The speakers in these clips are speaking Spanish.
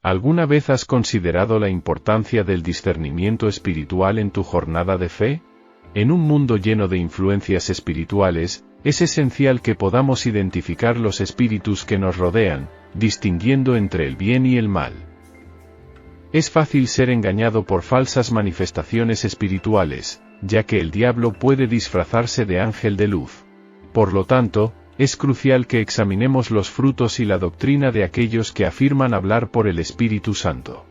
¿Alguna vez has considerado la importancia del discernimiento espiritual en tu jornada de fe? En un mundo lleno de influencias espirituales, es esencial que podamos identificar los espíritus que nos rodean, distinguiendo entre el bien y el mal. Es fácil ser engañado por falsas manifestaciones espirituales, ya que el diablo puede disfrazarse de ángel de luz. Por lo tanto, es crucial que examinemos los frutos y la doctrina de aquellos que afirman hablar por el Espíritu Santo.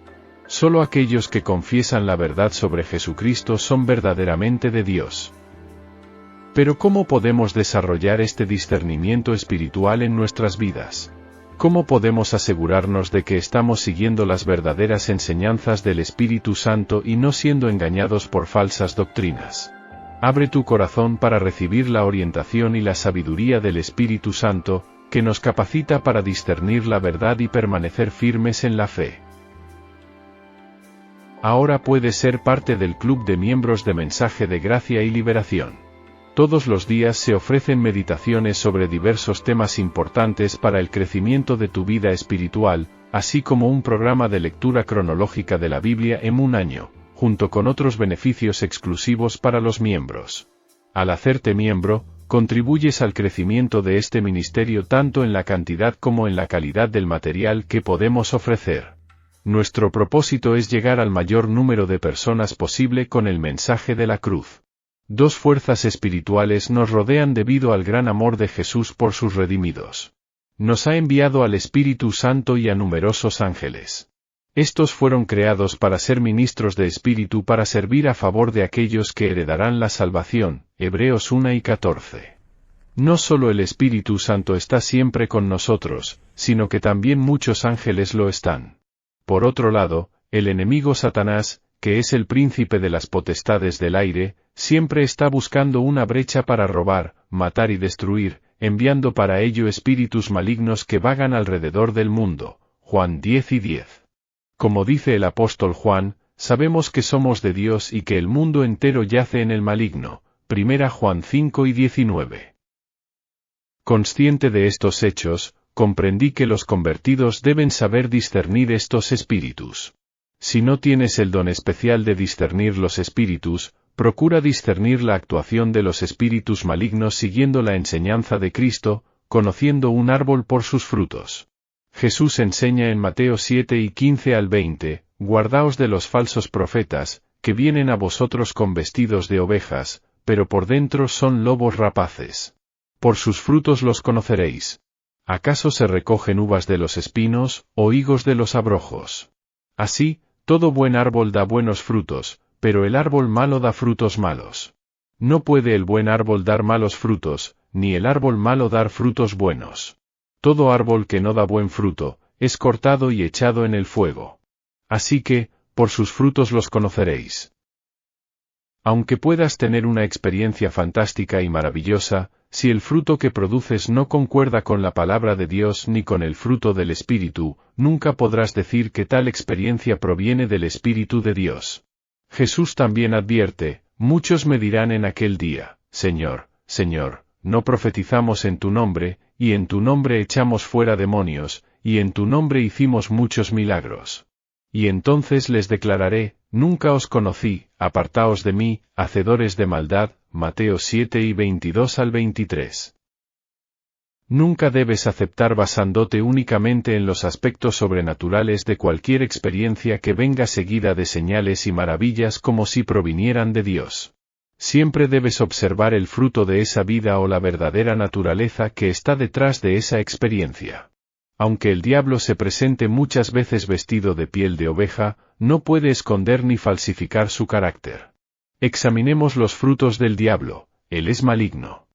Solo aquellos que confiesan la verdad sobre Jesucristo son verdaderamente de Dios. Pero ¿cómo podemos desarrollar este discernimiento espiritual en nuestras vidas? ¿Cómo podemos asegurarnos de que estamos siguiendo las verdaderas enseñanzas del Espíritu Santo y no siendo engañados por falsas doctrinas? Abre tu corazón para recibir la orientación y la sabiduría del Espíritu Santo, que nos capacita para discernir la verdad y permanecer firmes en la fe. Ahora puedes ser parte del club de miembros de Mensaje de Gracia y Liberación. Todos los días se ofrecen meditaciones sobre diversos temas importantes para el crecimiento de tu vida espiritual, así como un programa de lectura cronológica de la Biblia en un año, junto con otros beneficios exclusivos para los miembros. Al hacerte miembro, contribuyes al crecimiento de este ministerio tanto en la cantidad como en la calidad del material que podemos ofrecer. Nuestro propósito es llegar al mayor número de personas posible con el mensaje de la cruz. Dos fuerzas espirituales nos rodean debido al gran amor de Jesús por sus redimidos. Nos ha enviado al Espíritu Santo y a numerosos ángeles. Estos fueron creados para ser ministros de Espíritu para servir a favor de aquellos que heredarán la salvación, Hebreos 1:14. No solo el Espíritu Santo está siempre con nosotros, sino que también muchos ángeles lo están. Por otro lado, el enemigo Satanás, que es el príncipe de las potestades del aire, siempre está buscando una brecha para robar, matar y destruir, enviando para ello espíritus malignos que vagan alrededor del mundo. Juan 10:10. Como dice el apóstol Juan, sabemos que somos de Dios y que el mundo entero yace en el maligno. 1 Juan 5:19. Consciente de estos hechos, comprendí que los convertidos deben saber discernir estos espíritus. Si no tienes el don especial de discernir los espíritus, procura discernir la actuación de los espíritus malignos siguiendo la enseñanza de Cristo, conociendo un árbol por sus frutos. Jesús enseña en Mateo 7:15-20, guardaos de los falsos profetas, que vienen a vosotros con vestidos de ovejas, pero por dentro son lobos rapaces. Por sus frutos los conoceréis. ¿Acaso se recogen uvas de los espinos, o higos de los abrojos? Así, todo buen árbol da buenos frutos, pero el árbol malo da frutos malos. No puede el buen árbol dar malos frutos, ni el árbol malo dar frutos buenos. Todo árbol que no da buen fruto, es cortado y echado en el fuego. Así que, por sus frutos los conoceréis. Aunque puedas tener una experiencia fantástica y maravillosa, si el fruto que produces no concuerda con la palabra de Dios ni con el fruto del Espíritu, nunca podrás decir que tal experiencia proviene del Espíritu de Dios. Jesús también advierte, muchos me dirán en aquel día, Señor, Señor, no profetizamos en tu nombre, y en tu nombre echamos fuera demonios, y en tu nombre hicimos muchos milagros. Y entonces les declararé, nunca os conocí, apartaos de mí, hacedores de maldad. Mateo 7:22-23. Nunca debes aceptar basándote únicamente en los aspectos sobrenaturales de cualquier experiencia que venga seguida de señales y maravillas como si provinieran de Dios. Siempre debes observar el fruto de esa vida o la verdadera naturaleza que está detrás de esa experiencia. Aunque el diablo se presente muchas veces vestido de piel de oveja, no puede esconder ni falsificar su carácter. Examinemos los frutos del diablo, él es maligno.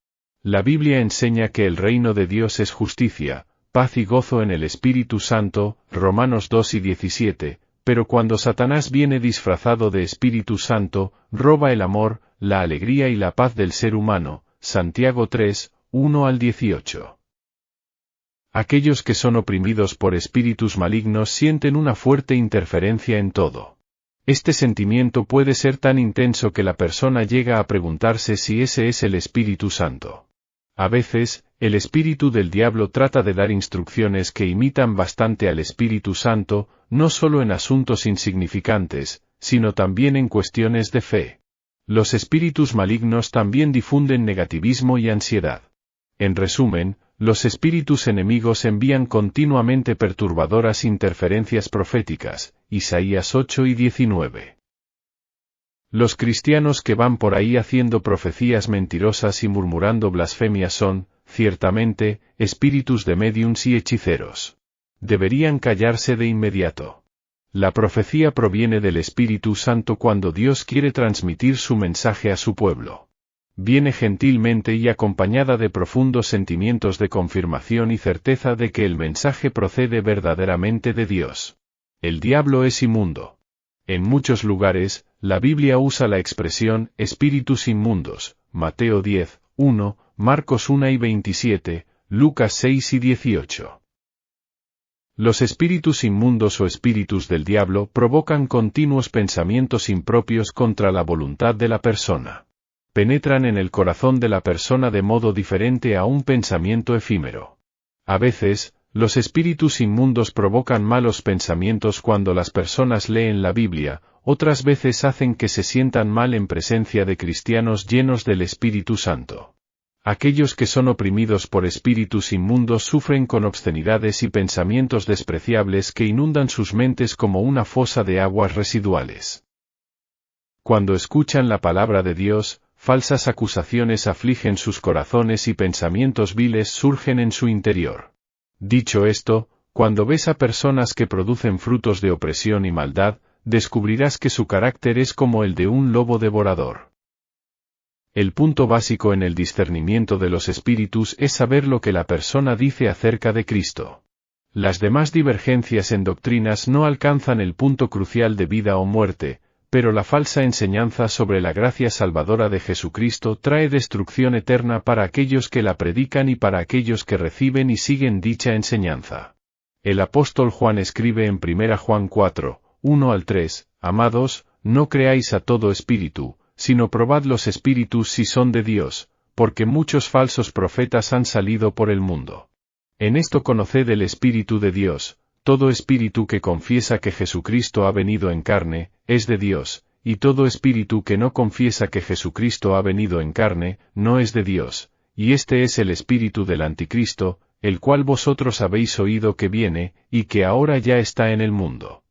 La Biblia enseña que el reino de Dios es justicia, paz y gozo en el Espíritu Santo, Romanos 2:17, pero cuando Satanás viene disfrazado de Espíritu Santo, roba el amor, la alegría y la paz del ser humano, Santiago 3:1-18. Aquellos que son oprimidos por espíritus malignos sienten una fuerte interferencia en todo. Este sentimiento puede ser tan intenso que la persona llega a preguntarse si ese es el Espíritu Santo. A veces, El espíritu del diablo trata de dar instrucciones que imitan bastante al Espíritu Santo, no solo en asuntos insignificantes, sino también en cuestiones de fe. Los espíritus malignos también difunden negativismo y ansiedad. En resumen, los espíritus enemigos envían continuamente perturbadoras interferencias proféticas, Isaías 8 y 19. Los cristianos que van por ahí haciendo profecías mentirosas y murmurando blasfemias son, ciertamente, espíritus de médiums y hechiceros. Deberían callarse de inmediato. La profecía proviene del Espíritu Santo cuando Dios quiere transmitir su mensaje a su pueblo. Viene gentilmente y acompañada de profundos sentimientos de confirmación y certeza de que el mensaje procede verdaderamente de Dios. El diablo es inmundo. En muchos lugares, la Biblia usa la expresión espíritus inmundos, Mateo 10, 1, Marcos 1 y 27, Lucas 6 y 18. Los espíritus inmundos o espíritus del diablo provocan continuos pensamientos impropios contra la voluntad de la persona. Penetran en el corazón de la persona de modo diferente a un pensamiento efímero. A veces, los espíritus inmundos provocan malos pensamientos cuando las personas leen la Biblia, otras veces hacen que se sientan mal en presencia de cristianos llenos del Espíritu Santo. Aquellos que son oprimidos por espíritus inmundos sufren con obscenidades y pensamientos despreciables que inundan sus mentes como una fosa de aguas residuales. Cuando escuchan la palabra de Dios, falsas acusaciones afligen sus corazones y pensamientos viles surgen en su interior. Dicho esto, cuando ves a personas que producen frutos de opresión y maldad, descubrirás que su carácter es como el de un lobo devorador. El punto básico en el discernimiento de los espíritus es saber lo que la persona dice acerca de Cristo. Las demás divergencias en doctrinas no alcanzan el punto crucial de vida o muerte, pero la falsa enseñanza sobre la gracia salvadora de Jesucristo trae destrucción eterna para aquellos que la predican y para aquellos que reciben y siguen dicha enseñanza. El apóstol Juan escribe en 1 Juan 4, 1 al 3, Amados, no creáis a todo espíritu, sino probad los espíritus si son de Dios, porque muchos falsos profetas han salido por el mundo. En esto conoced el Espíritu de Dios. Todo espíritu que confiesa que Jesucristo ha venido en carne, es de Dios, y todo espíritu que no confiesa que Jesucristo ha venido en carne, no es de Dios, y este es el espíritu del anticristo, el cual vosotros habéis oído que viene, y que ahora ya está en el mundo.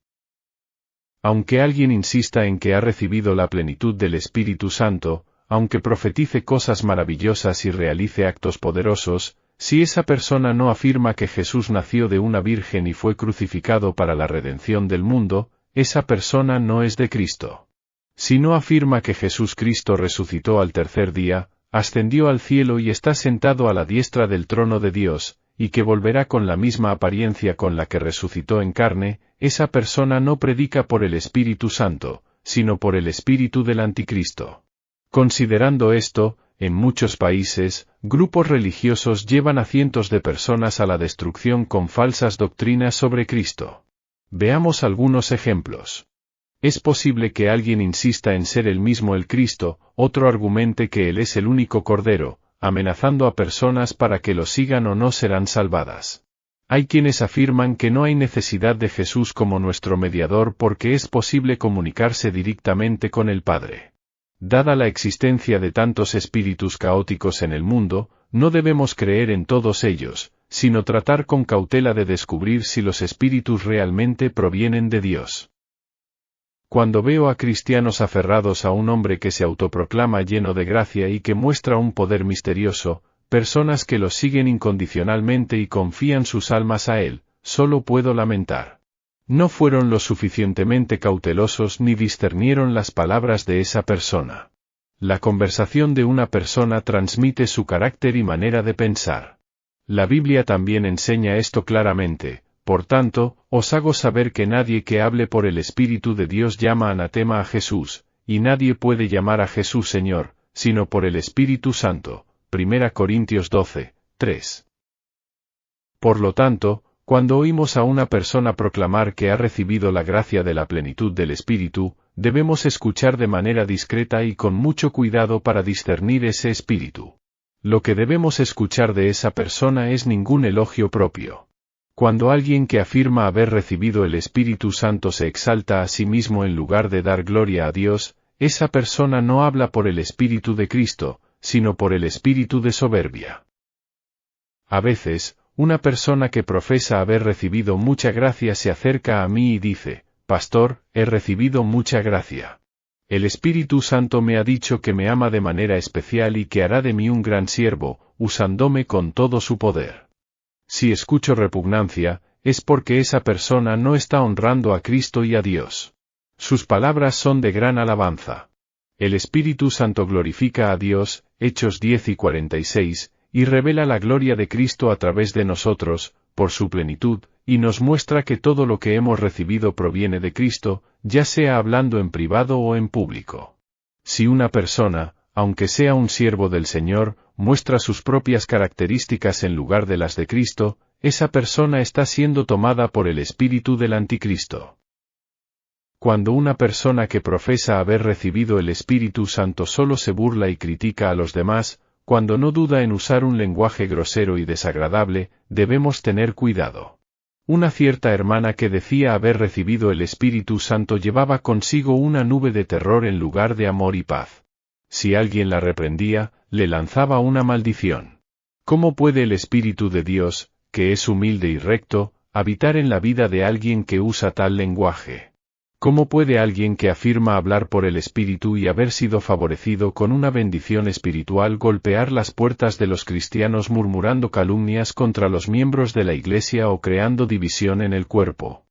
Aunque alguien insista en que ha recibido la plenitud del Espíritu Santo, aunque profetice cosas maravillosas y realice actos poderosos, si esa persona no afirma que Jesús nació de una virgen y fue crucificado para la redención del mundo, esa persona no es de Cristo. Si no afirma que Jesús Cristo resucitó al tercer día, ascendió al cielo y está sentado a la diestra del trono de Dios, y que volverá con la misma apariencia con la que resucitó en carne, esa persona no predica por el Espíritu Santo, sino por el espíritu del anticristo. Considerando esto, en muchos países, grupos religiosos llevan a cientos de personas a la destrucción con falsas doctrinas sobre Cristo. Veamos algunos ejemplos. Es posible que alguien insista en ser el mismo el Cristo, otro argumente que Él es el único Cordero, amenazando a personas para que lo sigan o no serán salvadas. Hay quienes afirman que no hay necesidad de Jesús como nuestro mediador porque es posible comunicarse directamente con el Padre. Dada la existencia de tantos espíritus caóticos en el mundo, no debemos creer en todos ellos, sino tratar con cautela de descubrir si los espíritus realmente provienen de Dios. Cuando veo a cristianos aferrados a un hombre que se autoproclama lleno de gracia y que muestra un poder misterioso, personas que lo siguen incondicionalmente y confían sus almas a él, solo puedo lamentar. No fueron lo suficientemente cautelosos ni discernieron las palabras de esa persona. La conversación de una persona transmite su carácter y manera de pensar. La Biblia también enseña esto claramente, por tanto, os hago saber que nadie que hable por el Espíritu de Dios llama anatema a Jesús, y nadie puede llamar a Jesús Señor, sino por el Espíritu Santo. 1 Corintios 12, 3. Por lo tanto, cuando oímos a una persona proclamar que ha recibido la gracia de la plenitud del Espíritu, debemos escuchar de manera discreta y con mucho cuidado para discernir ese espíritu. Lo que debemos escuchar de esa persona es ningún elogio propio. Cuando alguien que afirma haber recibido el Espíritu Santo se exalta a sí mismo en lugar de dar gloria a Dios, esa persona no habla por el Espíritu de Cristo, sino por el espíritu de soberbia. A veces, una persona que profesa haber recibido mucha gracia se acerca a mí y dice: Pastor, he recibido mucha gracia. El Espíritu Santo me ha dicho que me ama de manera especial y que hará de mí un gran siervo, usándome con todo su poder. Si escucho repugnancia, es porque esa persona no está honrando a Cristo y a Dios. Sus palabras son de gran alabanza. El Espíritu Santo glorifica a Dios, Hechos 10 y 46, y revela la gloria de Cristo a través de nosotros, por su plenitud, y nos muestra que todo lo que hemos recibido proviene de Cristo, ya sea hablando en privado o en público. Si una persona, aunque sea un siervo del Señor, muestra sus propias características en lugar de las de Cristo, esa persona está siendo tomada por el espíritu del anticristo. Cuando una persona que profesa haber recibido el Espíritu Santo solo se burla y critica a los demás, cuando no duda en usar un lenguaje grosero y desagradable, debemos tener cuidado. Una cierta hermana que decía haber recibido el Espíritu Santo llevaba consigo una nube de terror en lugar de amor y paz. Si alguien la reprendía, le lanzaba una maldición. ¿Cómo puede el Espíritu de Dios, que es humilde y recto, habitar en la vida de alguien que usa tal lenguaje? ¿Cómo puede alguien que afirma hablar por el Espíritu y haber sido favorecido con una bendición espiritual golpear las puertas de los cristianos murmurando calumnias contra los miembros de la Iglesia o creando división en el cuerpo?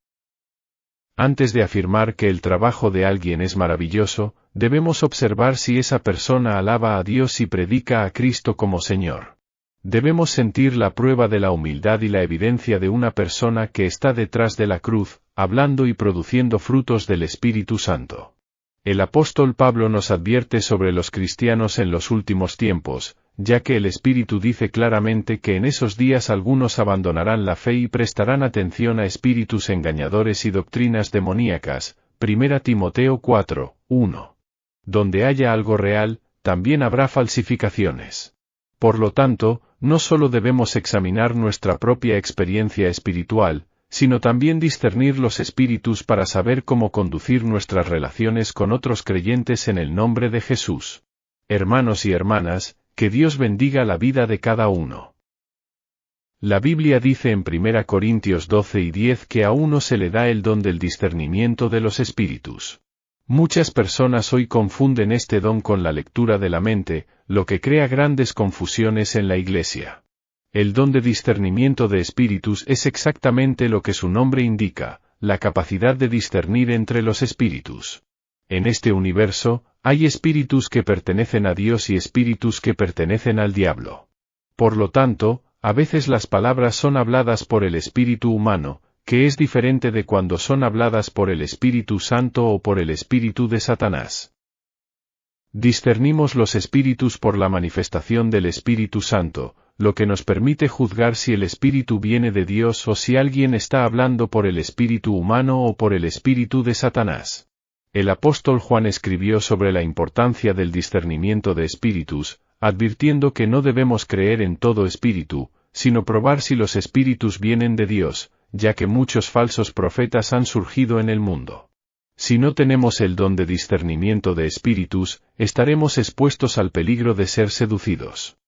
Antes de afirmar que el trabajo de alguien es maravilloso, debemos observar si esa persona alaba a Dios y predica a Cristo como Señor. Debemos sentir la prueba de la humildad y la evidencia de una persona que está detrás de la cruz, hablando y produciendo frutos del Espíritu Santo. El apóstol Pablo nos advierte sobre los cristianos en los últimos tiempos, ya que el Espíritu dice claramente que en esos días algunos abandonarán la fe y prestarán atención a espíritus engañadores y doctrinas demoníacas. 1 Timoteo 4, 1. Donde haya algo real, también habrá falsificaciones. Por lo tanto, no solo debemos examinar nuestra propia experiencia espiritual, sino también discernir los espíritus para saber cómo conducir nuestras relaciones con otros creyentes en el nombre de Jesús. Hermanos y hermanas, que Dios bendiga la vida de cada uno. La Biblia dice en 1 Corintios 12 y 10 que a uno se le da el don del discernimiento de los espíritus. Muchas personas hoy confunden este don con la lectura de la mente, lo que crea grandes confusiones en la Iglesia. El don de discernimiento de espíritus es exactamente lo que su nombre indica, la capacidad de discernir entre los espíritus. En este universo, hay espíritus que pertenecen a Dios y espíritus que pertenecen al diablo. Por lo tanto, a veces las palabras son habladas por el espíritu humano, que es diferente de cuando son habladas por el Espíritu Santo o por el espíritu de Satanás. Discernimos los espíritus por la manifestación del Espíritu Santo, lo que nos permite juzgar si el espíritu viene de Dios o si alguien está hablando por el espíritu humano o por el espíritu de Satanás. El apóstol Juan escribió sobre la importancia del discernimiento de espíritus, advirtiendo que no debemos creer en todo espíritu, sino probar si los espíritus vienen de Dios, ya que muchos falsos profetas han surgido en el mundo. Si no tenemos el don de discernimiento de espíritus, estaremos expuestos al peligro de ser seducidos.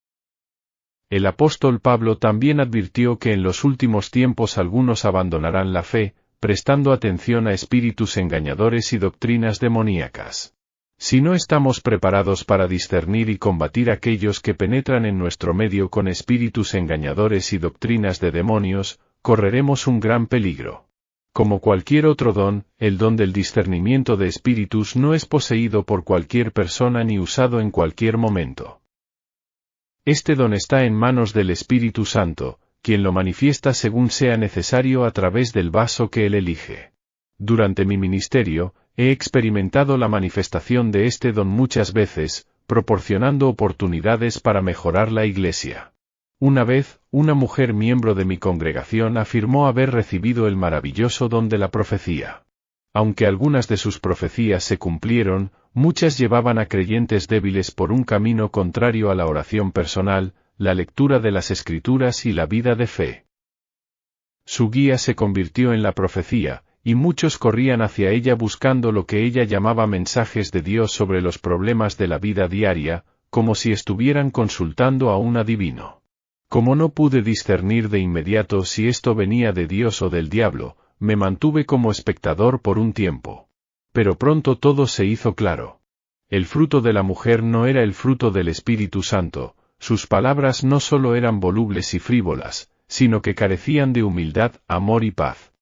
El apóstol Pablo también advirtió que en los últimos tiempos algunos abandonarán la fe, prestando atención a espíritus engañadores y doctrinas demoníacas. Si no estamos preparados para discernir y combatir aquellos que penetran en nuestro medio con espíritus engañadores y doctrinas de demonios, correremos un gran peligro. Como cualquier otro don, el don del discernimiento de espíritus no es poseído por cualquier persona ni usado en cualquier momento. Este don está en manos del Espíritu Santo, quien lo manifiesta según sea necesario a través del vaso que él elige. Durante mi ministerio, he experimentado la manifestación de este don muchas veces, proporcionando oportunidades para mejorar la Iglesia. Una vez, una mujer miembro de mi congregación afirmó haber recibido el maravilloso don de la profecía. Aunque algunas de sus profecías se cumplieron, muchas llevaban a creyentes débiles por un camino contrario a la oración personal, la lectura de las Escrituras y la vida de fe. Su guía se convirtió en la profecía, y muchos corrían hacia ella buscando lo que ella llamaba mensajes de Dios sobre los problemas de la vida diaria, como si estuvieran consultando a un adivino. Como no pude discernir de inmediato si esto venía de Dios o del diablo, me mantuve como espectador por un tiempo. Pero pronto todo se hizo claro. El fruto de la mujer no era el fruto del Espíritu Santo, sus palabras no solo eran volubles y frívolas, sino que carecían de humildad, amor y paz.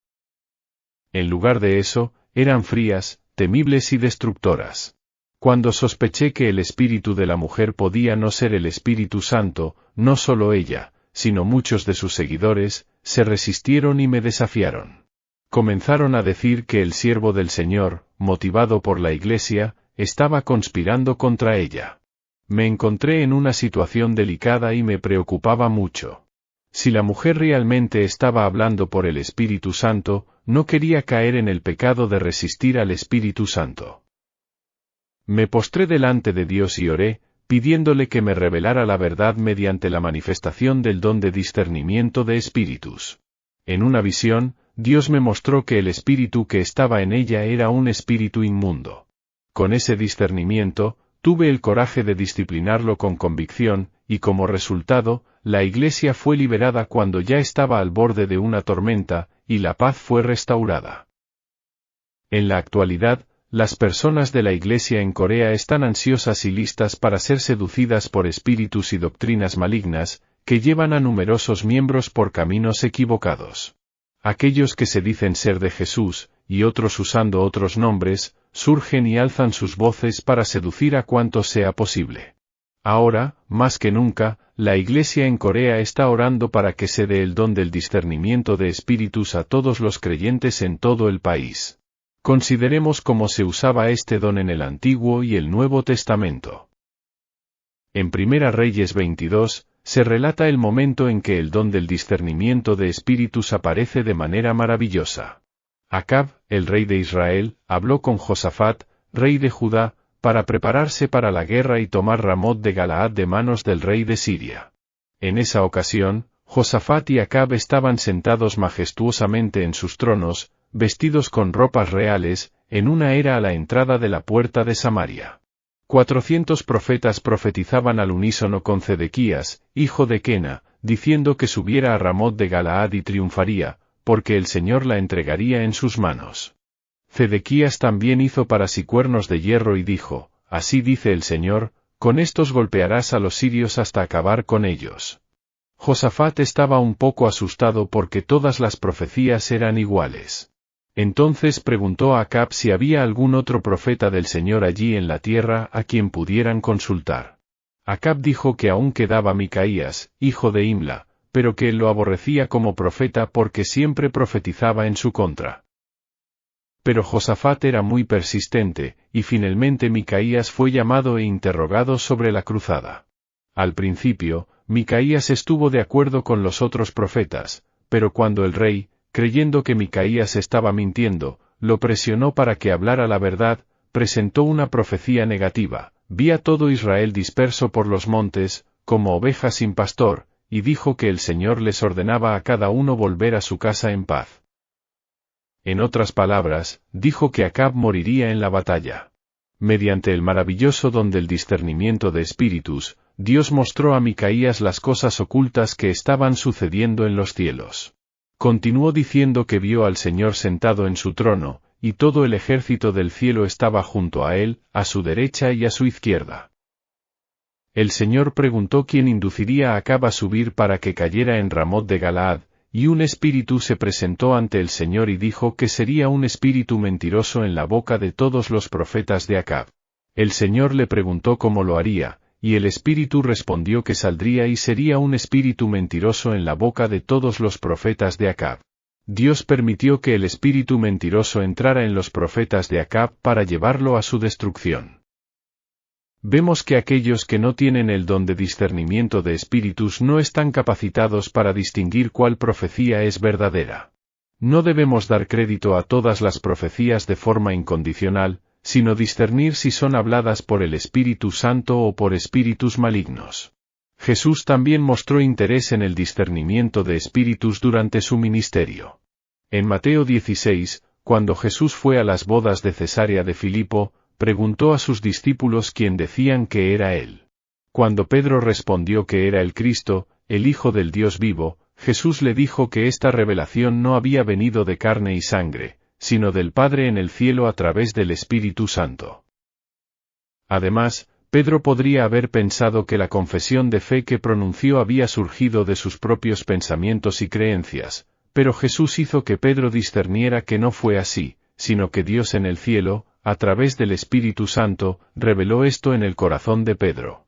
En lugar de eso, eran frías, temibles y destructoras. Cuando sospeché que el espíritu de la mujer podía no ser el Espíritu Santo, no solo ella, sino muchos de sus seguidores, se resistieron y me desafiaron. Comenzaron a decir que el siervo del Señor, motivado por la Iglesia, estaba conspirando contra ella. Me encontré en una situación delicada y me preocupaba mucho. Si la mujer realmente estaba hablando por el Espíritu Santo, no quería caer en el pecado de resistir al Espíritu Santo. Me postré delante de Dios y oré, pidiéndole que me revelara la verdad mediante la manifestación del don de discernimiento de espíritus. En una visión, Dios me mostró que el espíritu que estaba en ella era un espíritu inmundo. Con ese discernimiento, tuve el coraje de disciplinarlo con convicción, y como resultado, la Iglesia fue liberada cuando ya estaba al borde de una tormenta, y la paz fue restaurada. En la actualidad, las personas de la Iglesia en Corea están ansiosas y listas para ser seducidas por espíritus y doctrinas malignas, que llevan a numerosos miembros por caminos equivocados. Aquellos que se dicen ser de Jesús, y otros usando otros nombres, surgen y alzan sus voces para seducir a cuanto sea posible. Ahora, más que nunca, la Iglesia en Corea está orando para que se dé el don del discernimiento de espíritus a todos los creyentes en todo el país. Consideremos cómo se usaba este don en el Antiguo y el Nuevo Testamento. En Primera Reyes 22, se relata el momento en que el don del discernimiento de espíritus aparece de manera maravillosa. Acab, el rey de Israel, habló con Josafat, rey de Judá, para prepararse para la guerra y tomar Ramot de Galaad de manos del rey de Siria. En esa ocasión, Josafat y Acab estaban sentados majestuosamente en sus tronos, vestidos con ropas reales, en una era a la entrada de la puerta de Samaria. 400 profetas profetizaban al unísono con Zedequías, hijo de Kena, diciendo que subiera a Ramot de Galaad y triunfaría, porque el Señor la entregaría en sus manos. Zedequías también hizo para sí cuernos de hierro y dijo, así dice el Señor, con estos golpearás a los sirios hasta acabar con ellos. Josafat estaba un poco asustado porque todas las profecías eran iguales. Entonces preguntó a Acab si había algún otro profeta del Señor allí en la tierra a quien pudieran consultar. Acab dijo que aún quedaba Micaías, hijo de Imla, pero que él lo aborrecía como profeta porque siempre profetizaba en su contra. Pero Josafat era muy persistente, y finalmente Micaías fue llamado e interrogado sobre la cruzada. Al principio, Micaías estuvo de acuerdo con los otros profetas, pero cuando el rey, creyendo que Micaías estaba mintiendo, lo presionó para que hablara la verdad, presentó una profecía negativa, vi a todo Israel disperso por los montes, como ovejas sin pastor, y dijo que el Señor les ordenaba a cada uno volver a su casa en paz. En otras palabras, dijo que Acab moriría en la batalla. Mediante el maravilloso don del discernimiento de espíritus, Dios mostró a Micaías las cosas ocultas que estaban sucediendo en los cielos. Continuó diciendo que vio al Señor sentado en su trono, y todo el ejército del cielo estaba junto a él, a su derecha y a su izquierda. El Señor preguntó quién induciría a Acab a subir para que cayera en Ramot de Galaad, y un espíritu se presentó ante el Señor y dijo que sería un espíritu mentiroso en la boca de todos los profetas de Acab. El Señor le preguntó cómo lo haría, y el espíritu respondió que saldría y sería un espíritu mentiroso en la boca de todos los profetas de Acab. Dios permitió que el espíritu mentiroso entrara en los profetas de Acab para llevarlo a su destrucción. Vemos que aquellos que no tienen el don de discernimiento de espíritus no están capacitados para distinguir cuál profecía es verdadera. No debemos dar crédito a todas las profecías de forma incondicional, sino discernir si son habladas por el Espíritu Santo o por espíritus malignos. Jesús también mostró interés en el discernimiento de espíritus durante su ministerio. En Mateo 16, cuando Jesús fue a las bodas de Cesarea de Filipo, preguntó a sus discípulos quién decían que era él. Cuando Pedro respondió que era el Cristo, el Hijo del Dios vivo, Jesús le dijo que esta revelación no había venido de carne y sangre, sino del Padre en el cielo a través del Espíritu Santo. Además, Pedro podría haber pensado que la confesión de fe que pronunció había surgido de sus propios pensamientos y creencias, pero Jesús hizo que Pedro discerniera que no fue así, sino que Dios en el cielo, a través del Espíritu Santo, reveló esto en el corazón de Pedro.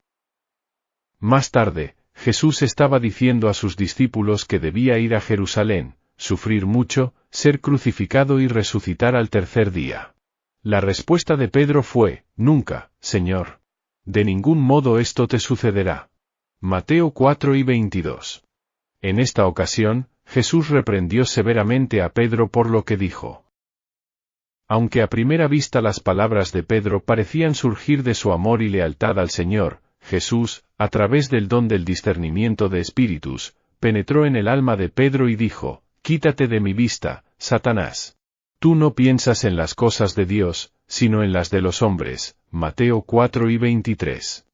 Más tarde, Jesús estaba diciendo a sus discípulos que debía ir a Jerusalén, sufrir mucho, ser crucificado y resucitar al tercer día. La respuesta de Pedro fue: «Nunca, Señor. De ningún modo esto te sucederá». Mateo 4:22. En esta ocasión, Jesús reprendió severamente a Pedro por lo que dijo. Aunque a primera vista las palabras de Pedro parecían surgir de su amor y lealtad al Señor, Jesús, a través del don del discernimiento de espíritus, penetró en el alma de Pedro y dijo: «Quítate de mi vista, Satanás. Tú no piensas en las cosas de Dios, sino en las de los hombres». Mateo 4:23.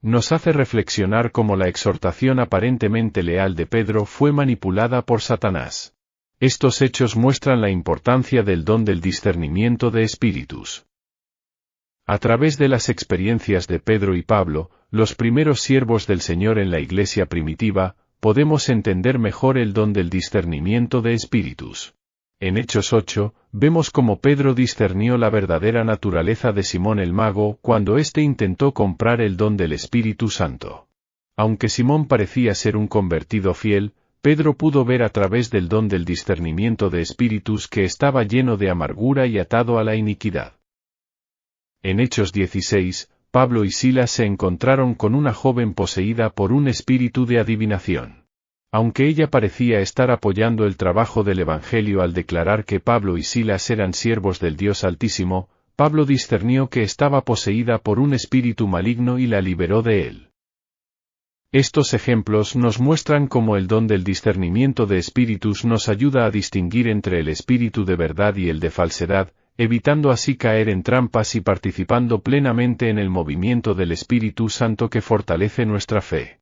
Nos hace reflexionar cómo la exhortación aparentemente leal de Pedro fue manipulada por Satanás. Estos hechos muestran la importancia del don del discernimiento de espíritus. A través de las experiencias de Pedro y Pablo, los primeros siervos del Señor en la iglesia primitiva, podemos entender mejor el don del discernimiento de espíritus. En Hechos 8, vemos cómo Pedro discernió la verdadera naturaleza de Simón el mago cuando éste intentó comprar el don del Espíritu Santo. Aunque Simón parecía ser un convertido fiel, Pedro pudo ver a través del don del discernimiento de espíritus que estaba lleno de amargura y atado a la iniquidad. En Hechos 16, Pablo y Silas se encontraron con una joven poseída por un espíritu de adivinación. Aunque ella parecía estar apoyando el trabajo del Evangelio al declarar que Pablo y Silas eran siervos del Dios Altísimo, Pablo discernió que estaba poseída por un espíritu maligno y la liberó de él. Estos ejemplos nos muestran cómo el don del discernimiento de espíritus nos ayuda a distinguir entre el espíritu de verdad y el de falsedad, evitando así caer en trampas y participando plenamente en el movimiento del Espíritu Santo que fortalece nuestra fe.